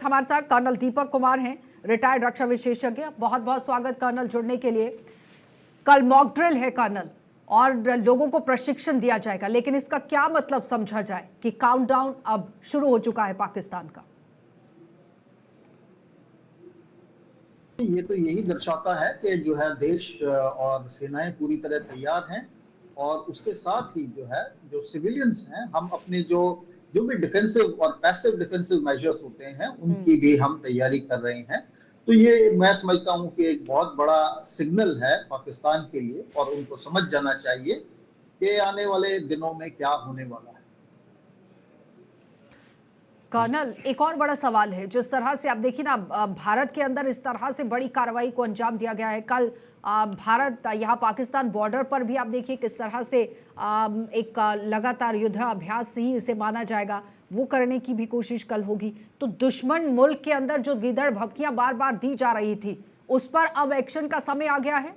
हमारे साथ कर्नल दीपक कुमार हैं, रिटायर्ड रक्षा विशेषज्ञ। बहुत बहुत स्वागत कर्नल जुड़ने के लिए। कल मॉक ड्रिल है कर्नल, और लोगों को प्रशिक्षण दिया जाएगा, लेकिन इसका क्या मतलब समझा जाए कि काउंटडाउन अब शुरू हो चुका है पाकिस्तान का? ये तो यही दर्शाता है कि जो है देश और सेनाएं पूरी तरह तैयार हैं, और उसके साथ ही जो है जो सिविलियंस हैं, हम अपने जो जो भी डिफेंसिव और पैसिव डिफेंसिव मेजर्स होते हैं उनकी भी हम तैयारी कर रहे हैं। तो ये मैं समझता हूँ कि एक बहुत बड़ा सिग्नल है पाकिस्तान के लिए, और उनको समझ जाना चाहिए कि आने वाले दिनों में क्या होने वाला है। कर्नल, एक और बड़ा सवाल है। जिस तरह से आप देखिए ना, भारत के अंदर इस तरह से बड़ी कार्रवाई को अंजाम दिया गया है। कल भारत यहाँ पाकिस्तान बॉर्डर पर भी आप देखिए किस तरह से एक लगातार युद्ध अभ्यास ही इसे माना जाएगा, वो करने की भी कोशिश कल होगी। तो दुश्मन मुल्क के अंदर जो गीदड़ भभकियां बार बार दी जा रही थी, उस पर अब एक्शन का समय आ गया है।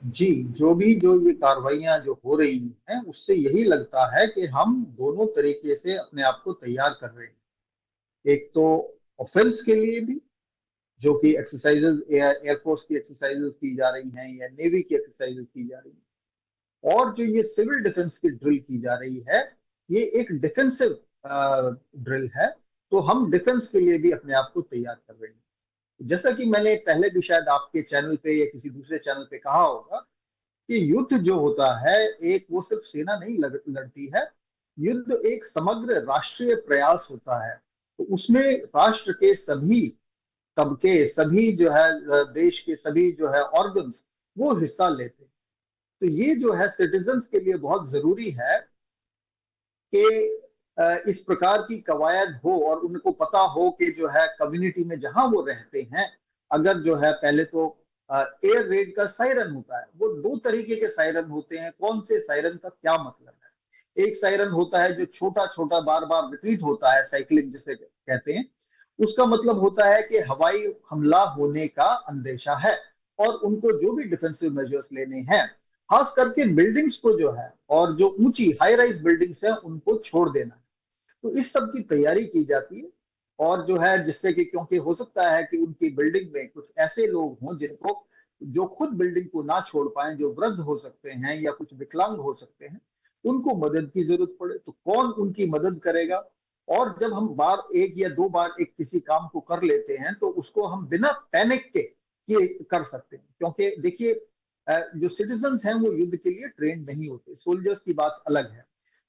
जी, जो ये कार्रवाइयां जो हो रही हैं उससे यही लगता है कि हम दोनों तरीके से अपने आप को तैयार कर रहे हैं। एक तो ऑफेंस के लिए भी, जो कि एक्सरसाइजेज एयरफोर्स की एक्सरसाइजेज की जा रही हैं या नेवी की एक्सरसाइजेज की जा रही हैं, और जो ये सिविल डिफेंस की ड्रिल की जा रही है, ये एक डिफेंसिव ड्रिल है। तो हम डिफेंस के लिए भी अपने आप को तैयार कर रहे हैं। जैसा कि मैंने पहले भी शायद आपके चैनल पे या किसी दूसरे चैनल पे कहा होगा कि युद्ध जो होता है, एक वो सिर्फ सेना नहीं लड़ती है। युद्ध एक समग्र राष्ट्रीय प्रयास होता है। तो उसमें राष्ट्र के सभी तबके, सभी जो है देश के सभी जो है ऑर्गन्स, वो हिस्सा लेते हैं। तो ये जो है सिटीजन्स के लिए बहुत जरूरी है कि इस प्रकार की कवायद हो, और उनको पता हो कि जो है कम्युनिटी में जहां वो रहते हैं, अगर जो है पहले तो एयर रेड का सायरन होता है। वो दो तरीके के सायरन होते हैं। कौन से सायरन का क्या मतलब है? एक सायरन होता है जो छोटा छोटा बार बार रिपीट होता है, साइक्लिंग जिसे कहते हैं। उसका मतलब होता है कि हवाई हमला होने का अंदेशा है, और उनको जो भी डिफेंसिव मेजर्स लेने हैं, खास करके बिल्डिंग्स को जो है, और जो ऊंची हाई राइज बिल्डिंग्स हैं उनको छोड़ देना है। तो इस सब की तैयारी की जाती है। और जो है जिससे कि, क्योंकि हो सकता है कि उनकी बिल्डिंग में कुछ ऐसे लोग हों जिनको, जो खुद बिल्डिंग को ना छोड़ पाए, जो वृद्ध हो सकते हैं या कुछ विकलांग हो सकते हैं, उनको मदद की जरूरत पड़े तो कौन उनकी मदद करेगा? और जब हम बार एक या दो बार एक किसी काम को कर लेते हैं तो उसको हम बिना पैनिक के किए कर सकते हैं। क्योंकि देखिए, जो सिटीजन्स हैं वो युद्ध के लिए ट्रेन नहीं होते। सोल्जर्स की बात अलग है।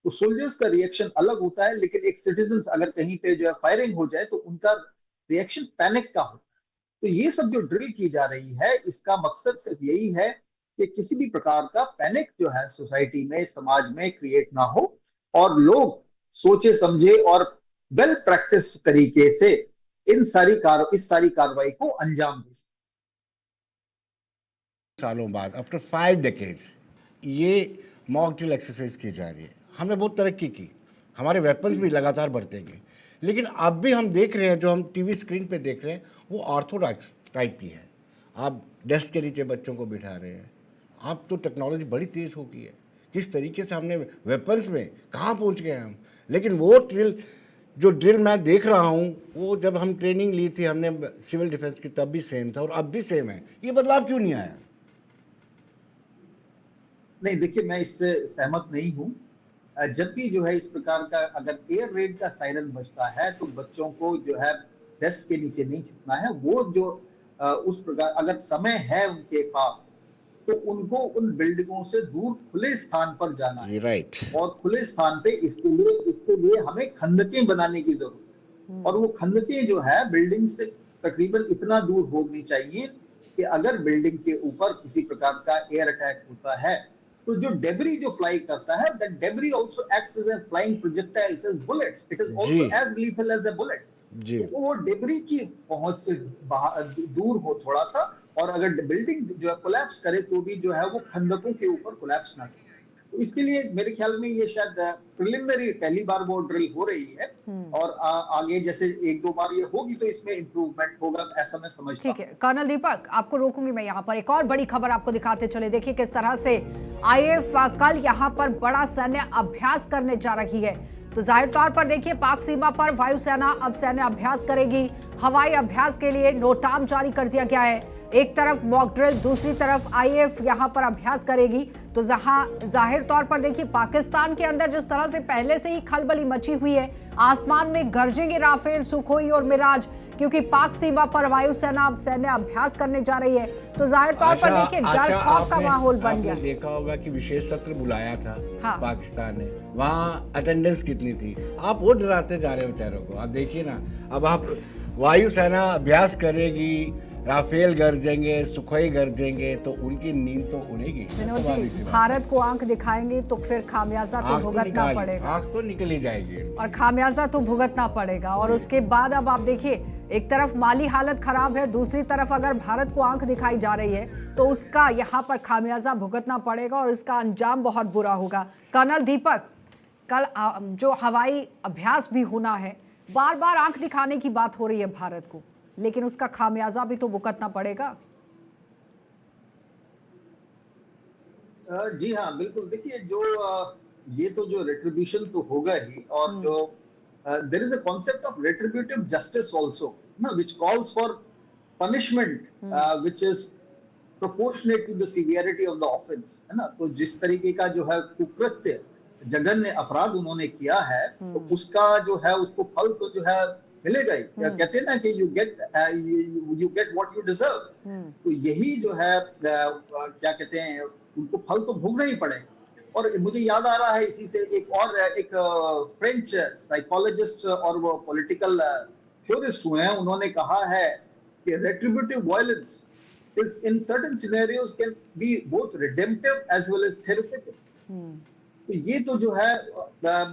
तो सोल्जर्स का रिएक्शन अलग होता है, लेकिन एक सिटीजन अगर कहीं पे जो है फायरिंग हो जाए तो उनका रिएक्शन पैनिक का होता है। तो ये सब जो ड्रिल की जा रही है, इसका मकसद सिर्फ यही है कि किसी भी प्रकार का पैनिक जो है सोसाइटी में, समाज में क्रिएट ना हो, और लोग सोचे समझे और वेल प्रैक्टिस तरीके से इस सारी कार्रवाई को अंजाम दे। सालों बाद आफ्टर 5 डेकेड्स ये मॉक ड्रिल एक्सरसाइज की जा रही है। हमने बहुत तरक्की की, हमारे वेपन्स भी लगातार बढ़ते गए, लेकिन अब भी हम देख रहे हैं, जो हम टीवी स्क्रीन पे देख रहे हैं, वो ऑर्थोडॉक्स टाइप की है। आप डेस्क के नीचे बच्चों को बिठा रहे हैं। अब तो टेक्नोलॉजी बड़ी तेज़ हो गई है, किस तरीके से हमने वेपन्स में कहाँ पहुँच गए हम। लेकिन वो ड्रिल मैं देख रहा हूँ, वो जब हम ट्रेनिंग ली थी हमने सिविल डिफेंस की, तब भी सेम था और अब भी सेम है। ये बदलाव क्यों नहीं आया? नहीं, देखिए, मैं इससे सहमत नहीं हूँ। जब भी जो है इस प्रकार का अगर एयर रेड का सायरन बजता है तो बच्चों को जो है डेस्क के नीचे नहीं छुपना है। वो जो उस प्रकार अगर समय है उनके पास, तो उनको उन बिल्डिंगों से दूर खुले स्थान पर जाना है। राइट। और खुले स्थान पे इसके लिए हमें खंदकें बनाने की जरूरत है। और वो खंदकें जो है बिल्डिंग से तकरीबन इतना दूर होनी चाहिए कि अगर बिल्डिंग के ऊपर किसी प्रकार का एयर अटैक होता है, तो जो डेब्री जो फ्लाई करता है, that debris also acts as a flying projectiles, as bullets. It is जी also as lethal as a bullet. जी। तो वो डेब्री की पहुंच से दूर हो थोड़ा सा, और अगर बिल्डिंग जो है कोलैप्स करे तो भी जो है वो खंदकों के ऊपर कोलैप्स ना करे। तो इसके लिए मेरे ख्याल में ये शायद प्रिलिमिनरी पहली बार वो ड्रिल हो रही है, और आगे जैसे एक दो बार ये होगी तो इसमें इम्प्रूवमेंट होगा, ऐसा मैं समझता ठीक हूँ। है कर्नल दीपक, आपको रोकूंगी मैं यहाँ पर। एक और बड़ी खबर आपको दिखाते चले। देखिए किस तरह से आईएफ कल यहाँ पर बड़ा सैन्य अभ्यास करने जा रही है। तो जाहिर तौर पर देखिए पाक सीमा पर वायुसेना अब सैन्य अभ्यास करेगी। हवाई अभ्यास के लिए नोटाम जारी कर दिया गया है। एक तरफ मॉक ड्रिल, दूसरी तरफ आईएएफ यहां पर अभ्यास करेगी। तो जहां जाहिर तौर पर देखिए पाकिस्तान के अंदर जिस तरह से पहले से ही खलबली मची हुई है, आसमान में गरजेंगे राफेल, सुखोई और मिराज, क्योंकि पाक सीमा पर वायुसेना अब सैन्य अभ्यास करने जा रही है। तो जाहिर तौर पर देखिए डर खौफ का माहौल बन गया। देखा होगा कि विशेष सत्र बुलाया था हाँ। पाकिस्तान ने, वहाँ अटेंडेंस कितनी थी? आप वो डराते जा रहे हो बेचारों को। आप देखिए ना, अब आप वायुसेना अभ्यास करेगी, राफेल गरजेंगे, सुखोई गरजेंगे, तो उनकी नींद तो उड़ेगी। विनोद जी, भारत को आंख दिखाएंगे तो फिर खामियाजा तो भुगतना पड़ेगा। आंख तो निकल ही जाएगी और खामियाजा तो भुगतना पड़ेगा। और उसके बाद अब आप देखिए, एक तरफ माली हालत खराब है, दूसरी तरफ अगर भारत को आंख दिखाई जा रही है तो उसका यहाँ पर खामियाजा भुगतना पड़ेगा और इसका अंजाम बहुत बुरा होगा। कर्नल दीपक, कल जो हवाई अभ्यास भी होना है, बार बार आंख दिखाने की बात हो रही है भारत को, लेकिन उसका खामियाजा भी तो भुगतना पड़ेगा। जी हाँ, बिल्कुल। देखिए, ये तो जो रेट्रिब्यूशन तो होगा ही, और जो there is a concept of retributive justice also ना, which calls for punishment which is proportionate to the severity of the offence, है ना। तो जिस तरीके का जो है कुकृत्य, जघन्य अपराध उन्होंने किया है, तो उसका जो है उसको फल तो जो है मिलेगा ही। कहते हैं ना कि you get what you deserve. तो यही जो है क्या कहते हैं, उनको फल तो भोगना ही पड़ेगा। और मुझे याद आ रहा है इसी से एक फ्रेंच साइकोलॉजिस्ट और वो पॉलिटिकल थ्योरिस्ट हुए हैं, उन्होंने कहा है कि रेट्रिब्यूटिव violence is in certain scenarios can be both redemptive as well as therapeutic। तो ये तो जो है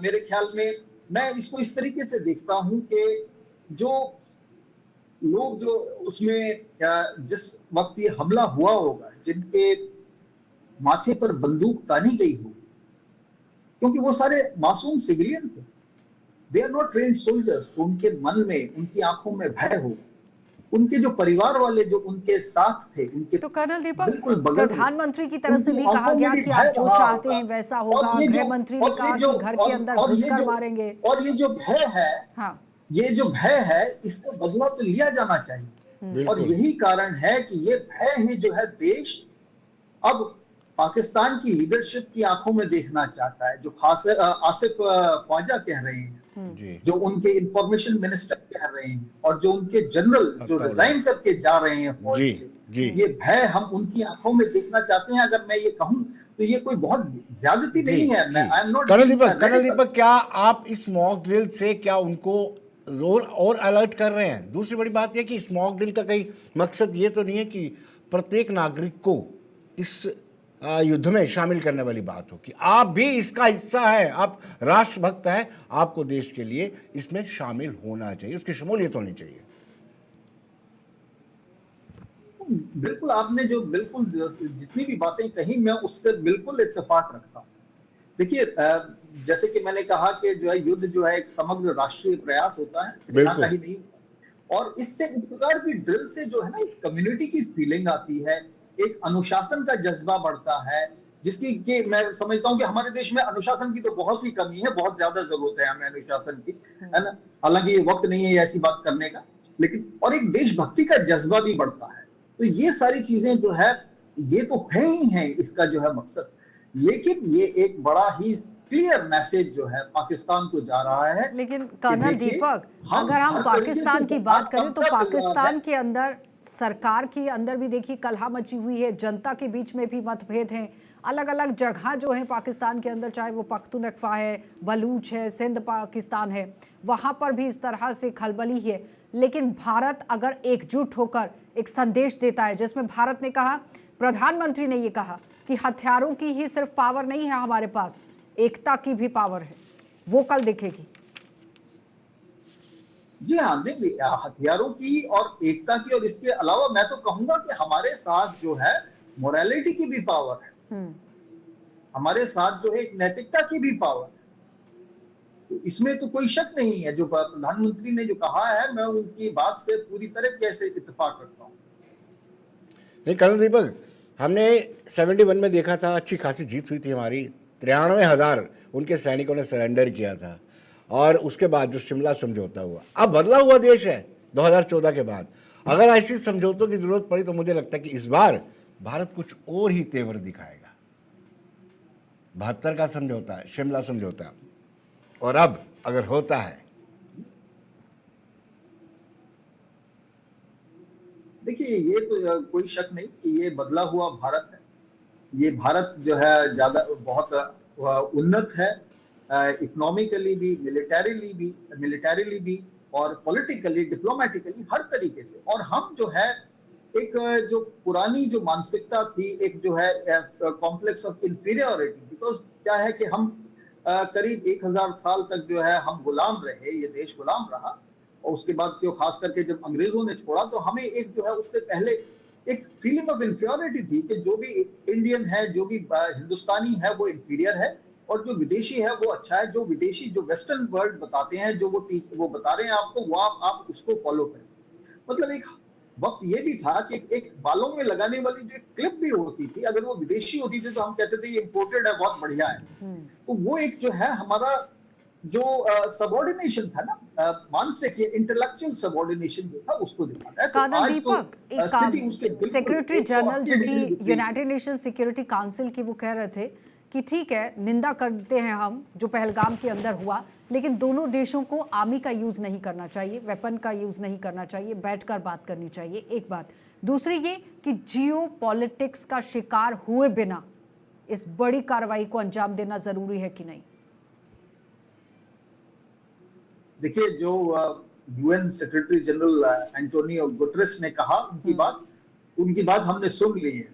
मेरे ख्याल में, मैं इसको इस तरीके से देखता हूं कि जो लोग जो उसमें जिस वक्त ये हमला हुआ होगा, जिनके माथे पर बंदूक तानी गई हो, क्योंकि वो सारे मासूम सिविलियन थे, they are not trained soldiers, तो उनके मन में, उनकी आंखों में भय होगा। उनके जो परिवार वाले जो उनके साथ थे, उनके तो कर्नल दीपक, बिल्कुल बगल में, प्रधानमंत्री की तरफ से भी उनकी कहा आंखों गया में भी कि भय आप जो रहा चाहते होगा। हैं वैसा होगा। गृह मंत्री ने कहा कि घर के अंदर घुसकर मारेंगे। और ये जो भय है, हाँ, ये जो भय है, इसका बदला तो लिया जाना चाहिए। और यही कारण है कि ये भय ही जो है देश अब पाकिस्तान की लीडरशिप की आंखों में देखना चाहता है। जो खास आसिफ ख्वाजा कह रहे हैं, जो उनके इंफॉर्मेशन मिनिस्टर कह रहे हैं, और जो उनके जनरल जो रिजाइन करके जा रहे हैं फौज से, ये भय हम उनकी आंखों में देखना चाहते हैं। अगर मैं ये कहूं तो ये कोई बहुत ज्यादती नहीं है। मैं आई एम नॉट। कर्नल दीपक, क्या आप इस मॉक ड्रिल से क्या उनको और अलर्ट कर रहे हैं? दूसरी बड़ी बात यह कि इस मॉक ड्रिल का कहीं मकसद ये तो नहीं है कि प्रत्येक नागरिक को इस युद्ध में शामिल करने वाली बात हो कि आप भी इसका हिस्सा हैं, आप राष्ट्रभक्त हैं, आपको देश के लिए इसमें शामिल होना चाहिए, उसकी शमूलियत होनी चाहिए। बिल्कुल, आपने जो बिल्कुल जितनी भी बातें कही, मैं उससे बिल्कुल इत्तेफाक रखता हूँ। देखिए, जैसे कि मैंने कहा कि जो है युद्ध जो है एक समग्र राष्ट्रीय प्रयास होता है, सेना का ही नहीं। और इससे इस प्रकार की ड्रिल से जो है ना, एक कम्युनिटी की फीलिंग आती है, एक अनुशासन का जज्बा बढ़ता है, जिसकी कि मैं समझता हूं कि हमारे देश में अनुशासन की तो बहुत ही कमी है, बहुत ज्यादा जरूरत है हमें अनुशासन की, है ना। हालांकि ये वक्त नहीं है ऐसी बात करने का, लेकिन और एक देशभक्ति का जज्बा भी बढ़ता है। तो ये सारी चीजें जो है, ये तो है ही है इसका जो है मकसद। लेकिन ये एक बड़ा ही क्लियर मैसेज जो है पाकिस्तान को जा रहा है। लेकिन कर्नल दीपक, अगर हम पाकिस्तान की बात करें तो पाकिस्तान के अंदर, सरकार के अंदर भी देखिए कलह मची हुई है, जनता के बीच में भी मतभेद हैं। अलग अलग जगह जो है पाकिस्तान के अंदर, चाहे वो पख्तूनख्वा है, बलूच है, सिंध पाकिस्तान है, वहाँ पर भी इस तरह से खलबली है। लेकिन भारत अगर एकजुट होकर एक संदेश देता है, जिसमें भारत ने कहा, प्रधानमंत्री ने ये कहा कि हथियारों की ही सिर्फ पावर नहीं है हमारे पास, एकता की भी पावर है, वो कल दिखेगी। जी हाँ, देखिए, हथियारों की और एकता की, और इसके अलावा मैं तो कहूंगा कि हमारे साथ जो है मोरालिटी की भी पावर है, हमारे साथ जो है एक नैतिकता की भी पावर है। तो इसमें तो कोई शक नहीं है। जो प्रधानमंत्री ने जो कहा है, मैं उनकी बात से पूरी तरह कैसे इत्तेफाक रखता हूँ। नहीं कर्नल दीपक, हमने 71 में देखा था, अच्छी खासी जीत हुई थी हमारी, 93,000 उनके सैनिकों ने सरेंडर किया था। और उसके बाद जो शिमला समझौता हुआ, अब बदला हुआ देश है 2014 के बाद। अगर ऐसी समझौतों की जरूरत पड़ी तो मुझे लगता है कि इस बार भारत कुछ और ही तेवर दिखाएगा। 72 का समझौता है, शिमला समझौता, और अब अगर होता है, देखिए ये तो कोई शक नहीं कि ये बदला हुआ भारत है। ये भारत जो है ज्यादा बहुत उन्नत है, इकोनॉमिकली भी, मिलिटरीली भी और पॉलिटिकली, डिप्लोमेटिकली, हर तरीके से। और हम जो है एक जो पुरानी जो मानसिकता थी, एक जो है कॉम्प्लेक्स ऑफ इंफीरियोरिटी, बिकॉज क्या है कि हम करीब 1000 साल तक जो है हम गुलाम रहे, ये देश गुलाम रहा। और उसके बाद जो खास करके जब अंग्रेजों ने छोड़ा तो हमें एक जो है उससे पहले एक फीलिंग ऑफ इंफीरियोरिटी थी कि जो भी इंडियन है, जो भी हिंदुस्तानी है, वो इंफीरियर है, और जो विदेशी है वो अच्छा है। जो विदेशी, जो वेस्टर्न वर्ल्ड बताते हैं, जो वो बता रहे हैं आपको, वो आप उसको फॉलो करें। मतलब एक वक्त ये भी था कि एक बालों में लगाने वाली जो क्लिप भी होती थी, अगर वो विदेशी होती थी तो हम कहते थे ये इम्पोर्टेड है, बहुत बढ़िया है। तो वो एक जो है हमारा जो सबऑर्डिनेशन था ना, मानसिक, ये इंटेलेक्चुअल सबऑर्डिनेशन जो था, उसको दिखाता है। तो कर्नल आज तो दीपक, स्थिति उसके एक बिल्कुल सेक्रेटरी जनरल 180 जो डिग्री कि विपरीत। यूनाइटेड नेशन सिक्योरिटी काउंसिल की, वो कह रहे थे कि ठीक है, निंदा करते हैं हम जो पहलगाम के अंदर हुआ, लेकिन दोनों देशों को आर्मी का यूज नहीं करना चाहिए, वेपन का यूज नहीं करना चाहिए, बैठकर बात करनी चाहिए। एक बात। दूसरी ये कि जियो पॉलिटिक्स का शिकार हुए बिना इस बड़ी कार्रवाई को अंजाम देना जरूरी है कि नहीं? देखिए, जो UN secretary general Antonio Guterres ने कहा, उनकी बात हमने सुन ली है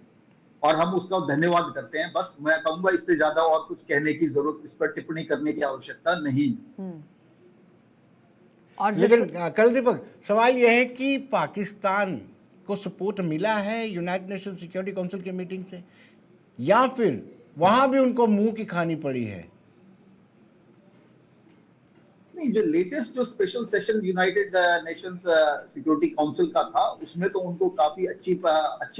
और हम उसका धन्यवाद करते हैं। बस मैं कहूंगा इससे ज्यादा और कुछ कहने की जरूरत, इस पर टिप्पणी करने की आवश्यकता नहीं। और लेकिन कल दीपक, सवाल यह है कि पाकिस्तान को सपोर्ट मिला है यूनाइटेड नेशन सिक्योरिटी काउंसिल की मीटिंग से, या फिर वहां भी उनको मुंह की खानी पड़ी है? नहीं, जो लेटेस्ट जो special session United Nations security council का था, उसमें तो उनको काफी अच्छी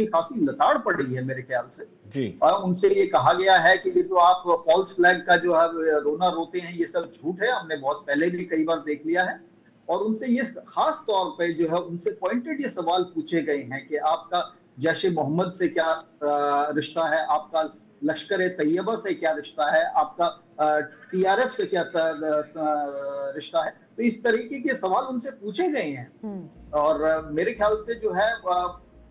खासी लताड़ पड़ी है मेरे ख्याल से जी। और उनसे ये कहा गया है कि ये जो आप फॉल्स फ्लैग का जो है रोना रोते हैं, ये सब झूठ है, हमने बहुत पहले भी कई बार देख लिया है। और उनसे ये खास तौर पे जो है उनसे पॉइंटेड ये सवाल पूछे गए हैं कि आपका जैश मोहम्मद से क्या रिश्ता है, आपका लश्कर तैयबा से क्या रिश्ता है, आपका टीआरएफ से क्या रिश्ता है। तो इस तरीके के सवाल उनसे पूछे गए हैं और मेरे ख्याल से जो है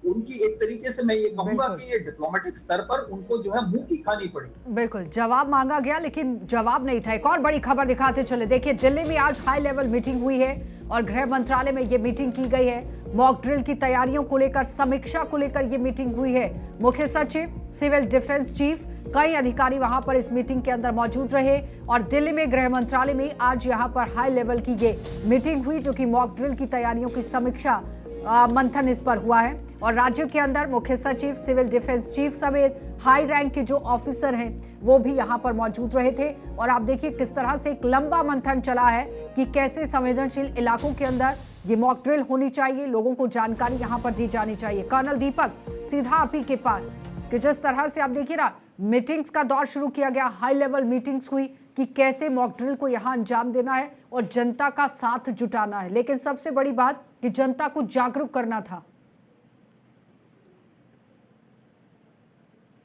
उनकी एक तरीके से मैं ये कहूंगा कि ये डिप्लोमेटिक स्तर पर उनको जो है मुंह की खानी पड़ी। बिल्कुल, जवाब मांगा गया लेकिन जवाब नहीं था। एक और बड़ी खबर दिखाते चले। देखिए, दिल्ली में आज हाई लेवल मीटिंग हुई है और गृह मंत्रालय में ये मीटिंग की गई है। मॉक ड्रिल की तैयारियों को लेकर, समीक्षा को लेकर ये मीटिंग हुई है। मुख्य सचिव, सिविल डिफेंस चीफ, कई अधिकारी वहां पर इस मीटिंग के अंदर मौजूद रहे और दिल्ली में गृह मंत्रालय में आज यहां पर हाई लेवल की ये मीटिंग हुई, जो कि मॉक ड्रिल की तैयारियों की समीक्षा मंथन इस पर हुआ है। और राज्यों के अंदर मुख्य सचिव, सिविल डिफेंस चीफ समेत हाई रैंक के जो ऑफिसर हैं वो भी यहां पर मौजूद रहे थे। और आप देखिए किस तरह से एक लंबा मंथन चला है कि कैसे संवेदनशील इलाकों के अंदर ये मॉक ड्रिल होनी चाहिए, लोगों को जानकारी यहां पर दी जानी चाहिए। कर्नल दीपक, सीधा आप ही के पास कि जिस तरह से आप देखिए ना, मीटिंग्स का दौर शुरू किया गया, हाई लेवल मीटिंग्स हुई कि कैसे मॉक ड्रिल को यहां अंजाम देना है और जनता का साथ जुटाना है, लेकिन सबसे बड़ी बात कि जनता को जागरूक करना था।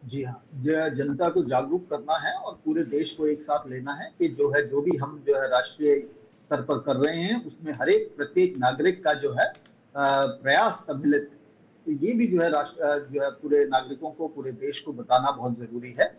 जी हाँ, जनता को जागरूक करना है और पूरे देश को एक साथ लेना है कि जो भी हम जो है राष्ट्रीय स्तर पर कर रहे हैं, उसमें हर एक प्रत्येक नागरिक का जो है प्रयास सम्मिलित है। तो ये भी जो है जो है पूरे नागरिकों को, पूरे देश को बताना बहुत जरूरी है।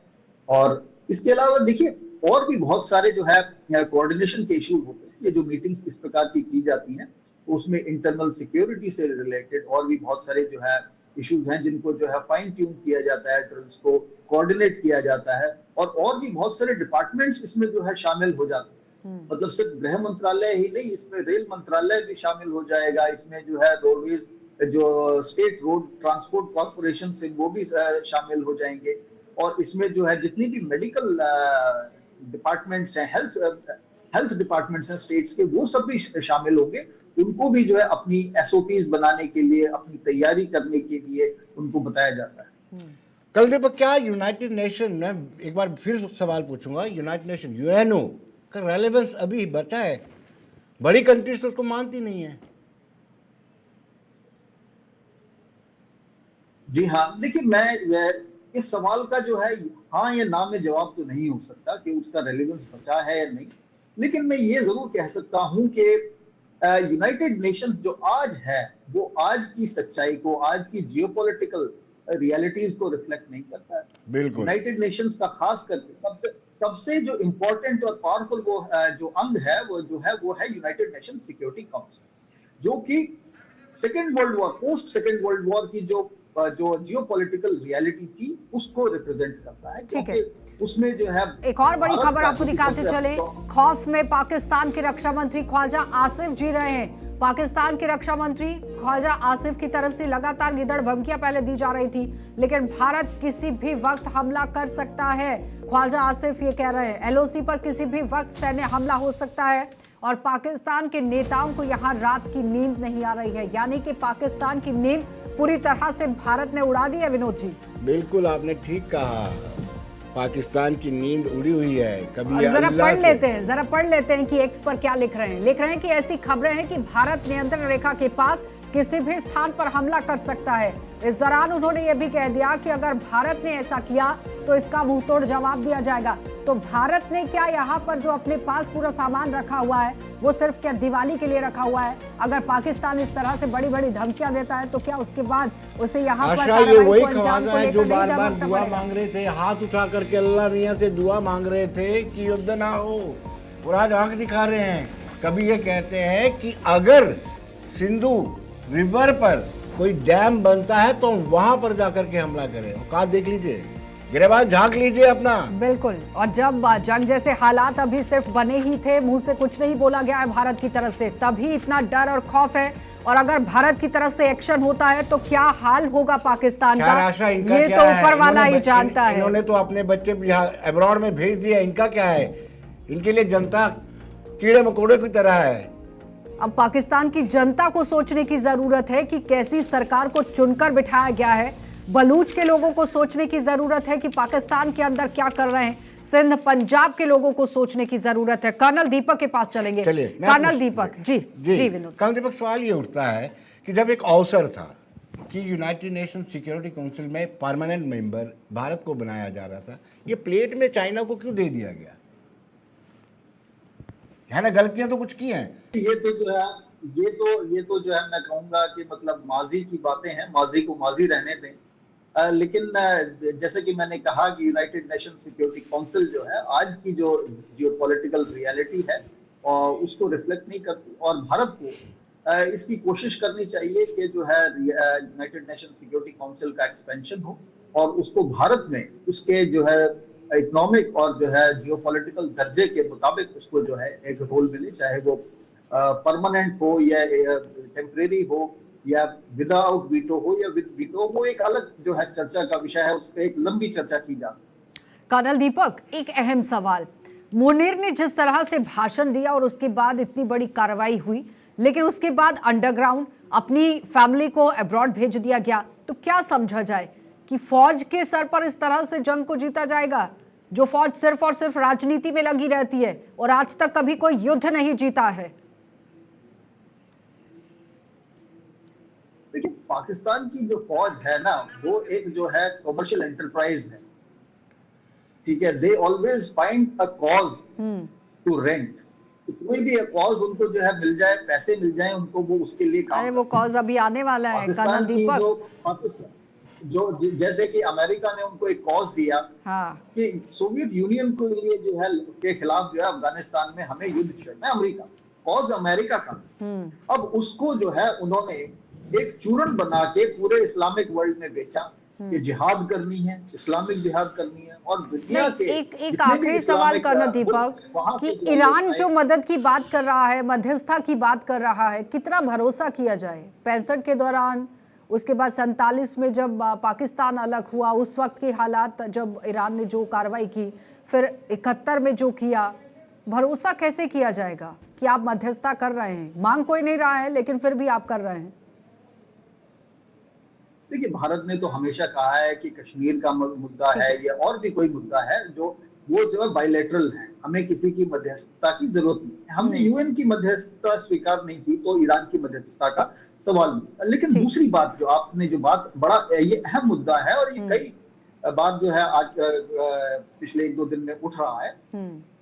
और इसके अलावा देखिए, और भी बहुत सारे जो है कोऑर्डिनेशन के इशू होते हैं। ये जो मीटिंग्स इस प्रकार की जाती हैं, उसमें इंटरनल सिक्योरिटी से रिलेटेड और भी बहुत सारे जो है इश्यूज हैं जिनको जो है फाइन ट्यून किया जाता है, ड्रिल्स को कोऑर्डिनेट किया जाता है। और भी बहुत सारे डिपार्टमेंट्स इसमें जो है शामिल हो जाते हैं। मतलब सिर्फ गृह मंत्रालय ही नहीं, इसमें रेल मंत्रालय भी शामिल हो जाएगा, इसमें जो है रोडवेज, जो स्टेट रोड ट्रांसपोर्ट कॉर्पोरेशन से वो भी शामिल हो जाएंगे। और इसमें जो है जितनी भी मेडिकल डिपार्टमेंट्स हैं, हेल्थ डिपार्टमेंट्स हैं स्टेट्स के, वो सब भी शामिल होंगे। उनको भी जो है अपनी एसओपीज बनाने के लिए, अपनी तैयारी करने के लिए उनको बताया जाता है। कल दीपक, क्या यूनाइटेड नेशन, मैं एक बार फिर सवाल पूछूंगा, यूनाइटेड नेशन यूएनओ का रेलेवेंस अभी बचा है। बड़ी कंट्रीज तो उसको मानती नहीं है। जी हाँ, देखिए इस सवाल का जो है हाँ या ना में जवाब तो नहीं हो सकता कि उसका रेलेवेंस बचा है या नहीं। लेकिन मैं ये जरूर कह सकता हूं कि यूनाइटेड नेशंस जो आज है वो आज की सच्चाई को, आज की जियोपॉलिटिकल रियलिटीज को रिफ्लेक्ट नहीं करता है। बिल्कुल। यूनाइटेड नेशंस का खास करके सबसे सबसे जो इम्पोर्टेंट और पावरफुल वो जो अंग है वो है यूनाइटेड नेशन सिक्योरिटी काउंसिल, जो कि second world war, post second world war की जो जियोपॉलिटिकल रियलिटी थी उसको रिप्रेजेंट करता है, ठीक है। क्योंकि उसमें जो है एक और बड़ी भारत खबर का आपको जो दिखाते सबसे चले। खौफ में पाकिस्तान के रक्षा मंत्री ख्वाजा आसिफ जी रहे हैं। पाकिस्तान के रक्षा मंत्री ख्वाजा आसिफ की तरफ से लगातार गिदड़ धमकियां पहले दी जा रही थी, लेकिन भारत किसी भी वक्त हमला कर सकता है। ख्वाजा आसिफ ये कह रहे हैं एलओसी पर किसी भी वक्त सैन्य हमला हो सकता है और पाकिस्तान के नेताओं को यहाँ रात की नींद नहीं आ रही है। यानी कि पाकिस्तान की नींद पूरी तरह से भारत ने उड़ा दी है। विनोद जी, बिल्कुल आपने ठीक कहा, पाकिस्तान की नींद उड़ी हुई है। कभी और जरा अल्लाह पढ़ से लेते हैं, जरा पढ़ लेते हैं कि एक्स पर क्या लिख रहे हैं। लिख रहे हैं कि ऐसी खबरें हैं कि भारत नियंत्रण रेखा के पास किसी भी स्थान पर हमला कर सकता है। इस दौरान उन्होंने ये भी कह दिया कि अगर भारत ने ऐसा किया तो इसका मुंहतोड़ जवाब दिया जाएगा। तो भारत ने क्या यहाँ पर जो अपने पास पूरा सामान रखा हुआ है वो सिर्फ क्या दिवाली के लिए रखा हुआ है? अगर पाकिस्तान इस तरह से बड़ी बड़ी धमकियां देता है तो क्या उसके बाद उसे यहाँ पर आशा, ये कार्रवाई वही को अंजाम ख्वाजा को है लेकर जो नहीं बार बार दबाना दुआ पड़ेगा? मांग रहे थे, हाथ उठा करके अल्लाह मियाँ से दुआ मांग रहे थे कि युद्ध ना हो, और आज आंख दिखा रहे हैं। कभी ये कहते हैं कि अगर सिंधु रिवर पर कोई डैम बनता है तो वहां पर जाकर के हमला करें। औकात देख लीजिए, गिरेबाज झांक लीजिए अपना। बिल्कुल। और जब जंग जैसे हालात अभी सिर्फ बने ही थे, मुंह से कुछ नहीं बोला गया है भारत की तरफ से, तभी इतना डर और खौफ है। और अगर भारत की तरफ से एक्शन होता है तो क्या हाल होगा पाकिस्तान का, आशा, इनका ये क्या तो है? ऊपर वाला ही इन्होंने जानता है। इन्होंने तो अपने बच्चे अब्रॉड में भेज दिया, इनका क्या है? इनके लिए जनता कीड़े मकोड़े की तरह है। अब पाकिस्तान की जनता को सोचने की जरूरत है कि कैसी सरकार को चुनकर बिठाया गया है। बलूच के लोगों को सोचने की जरूरत है कि पाकिस्तान के अंदर क्या कर रहे हैं। सिंध पंजाब के लोगों को सोचने की जरूरत है। कर्नल दीपक के पास चलेंगे। चलिए, कर्नल दीपक जी जी विनोद। कर्नल दीपक, सवाल ये उठता है कि जब एक अवसर था कि यूनाइटेड नेशन सिक्योरिटी काउंसिल में परमानेंट मेंबर भारत को बनाया जा रहा था, ये प्लेट में चाइना को क्यों दे दिया गया? है ना, गलतियां तो कुछ की हैं। ये तो जो है मैं कहूंगा कि मतलब माजी की बातें हैं, माजी को माजी रहने दें। लेकिन जैसे कि मैंने कहा कि यूनाइटेड नेशन सिक्योरिटी काउंसिल जो है आज की जो जियोपॉलिटिकल रियलिटी है और उसको रिफ्लेक्ट नहीं करती, और भारत को इसकी कोशिश करनी चाहिए कि जो है यूनाइटेड नेशन सिक्योरिटी काउंसिल का एक्सपेंशन हो और उसको भारत में उसके जो है इकोनॉमिक और जो है जियोपॉलिटिकल दर्जे के मुताबिक उसको जो है एक रोल मिले, चाहे वो परमानेंट हो या टेम्परेरी हो या विदाउट वीटो हो या विद वीटो, वो एक अलग जो है चर्चा का विषय है, उस पर एक लंबी चर्चा की जा सकती है। कर्नल दीपक, एक अहम सवाल, मुनीर ने जिस तरह से भाषण दिया और उसके बाद इतनी बड़ी कार्रवाई हुई, लेकिन उसके बाद अंडरग्राउंड अपनी फैमिली को अब्रॉड भेज दिया गया, तो क्या समझा जाए कि फौज के सर पर इस तरह से जंग को जीता जाएगा? जो फौज सिर्फ और सिर्फ राजनीति में लगी रहती है और आज तक कभी कोई युद्ध नहीं जीता है। देखिए, पाकिस्तान की जो फौज है ना, वो एक जो है कमर्शियल एंटरप्राइज है, ठीक है। They always find a cause to rant. कोई भी कॉज उनको जो है मिल जाए, पैसे मिल जाए उनको, वो उसके लिए काम। अरे वो कॉज अभी आने वाला है कर्नल दीपक। जो जैसे कि अमेरिका ने उनको एक कॉज दिया कि सोवियत यूनियन के लिए जो है के खिलाफ जो है अफगानिस्तान में हमें युद्ध छेड़ना है, अमेरिका कॉज अमेरिका का। अब उसको जो है उन्होंने एक चूर्ण बना के पूरे इस्लामिक वर्ल्ड में बेचा कि जिहाद करनी है, इस्लामिक जिहाद करनी है। और दुनिया के एक आखिरी सवाल कर्नल दीपक कि ईरान जो मदद की बात कर रहा है, मध्यस्थता की बात कर रहा है, कितना भरोसा किया जाए? 65 के दौरान, उसके बाद 47 में जब पाकिस्तान अलग हुआ, उस वक्त के हालात, जब ईरान ने जो कार्रवाई की, फिर 71 में जो किया, भरोसा कैसे किया जाएगा कि आप मध्यस्थता कर रहे हैं? मांग कोई नहीं रहा है लेकिन फिर भी आप कर रहे हैं। देखिए, भारत ने तो हमेशा कहा है कि कश्मीर का मुद्दा है या और भी कोई मुद्दा है जो वो जो है बायलैटरल है, हमें किसी की मध्यस्थता की जरूरत नहीं है। हमने यूएन की मध्यस्थता स्वीकार नहीं की तो ईरान की मध्यस्थता का सवाल नहीं। लेकिन ठीक। दूसरी बात जो आपने जो बात बड़ा ये अहम मुद्दा है और ये कई बात जो है आज पिछले 1-2 दिन में उठ रहा है।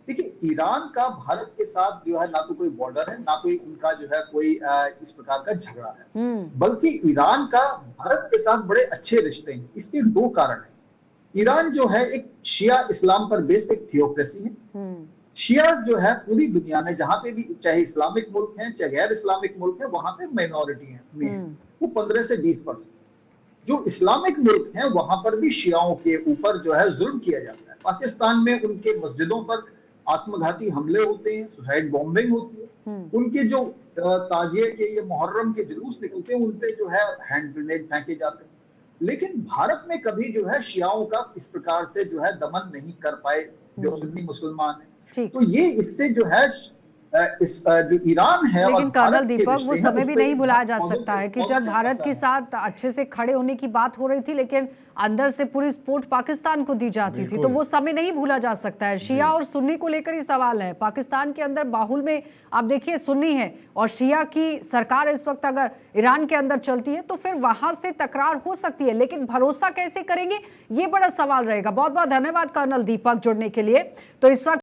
देखिए, ईरान का भारत के साथ जो है ना तो कोई बॉर्डर है, ना कोई उनका जो है कोई इस प्रकार का झगड़ा है, बल्कि ईरान का भारत के साथ बड़े अच्छे रिश्ते हैं। इसके 2 कारण हैं। ईरान जो है एक शिया इस्लाम पर बेस्ड एक थियोक्रेसी है। शिया जो है पूरी दुनिया में जहां पे भी, चाहे इस्लामिक मुल्क हैं चाहे गैर इस्लामिक मुल्क है, वहां पे माइनॉरिटी है, वो 15 से 20%। जो इस्लामिक मुल्क हैं वहां पर भी शियाओं के ऊपर जो है जुल्म किया जाता है। पाकिस्तान में उनके मस्जिदों पर आत्मघाती हमले होते हैं, सुसाइड बॉम्बिंग होती है। उनके जो ताजिए के ये मुहर्रम के जुलूस निकलते हैं, उनपे जो है हैंड ग्रेनेड फेंके जाते हैं। लेकिन भारत में कभी जो है शियाओं का इस प्रकार से जो है दमन नहीं कर पाए जो सुन्नी मुसलमान है। तो ये इससे जो है जो ईरान है और लेकिन कर्नल भारत के दीपक, रिश्ते वो हैं, समय उस भी पे नहीं भुलाया जा बहुत सकता है कि बहुत जब बहुत भारत ऐसा के है। साथ अच्छे से खड़े होने की बात हो रही थी, लेकिन अंदर से पूरी सपोर्ट पाकिस्तान को दी जाती थी, तो वो समय नहीं भूला जा सकता है। शिया और सुन्नी को लेकर ही सवाल है। पाकिस्तान के अंदर बाहुल में आप देखिए सुन्नी है और शिया की सरकार इस वक्त अगर ईरान के अंदर चलती है तो फिर वहां से तकरार हो सकती है, लेकिन भरोसा कैसे करेंगे, ये बड़ा सवाल रहेगा। बहुत बहुत धन्यवाद कर्नल दीपक जुड़ने के लिए। तो इस वक्त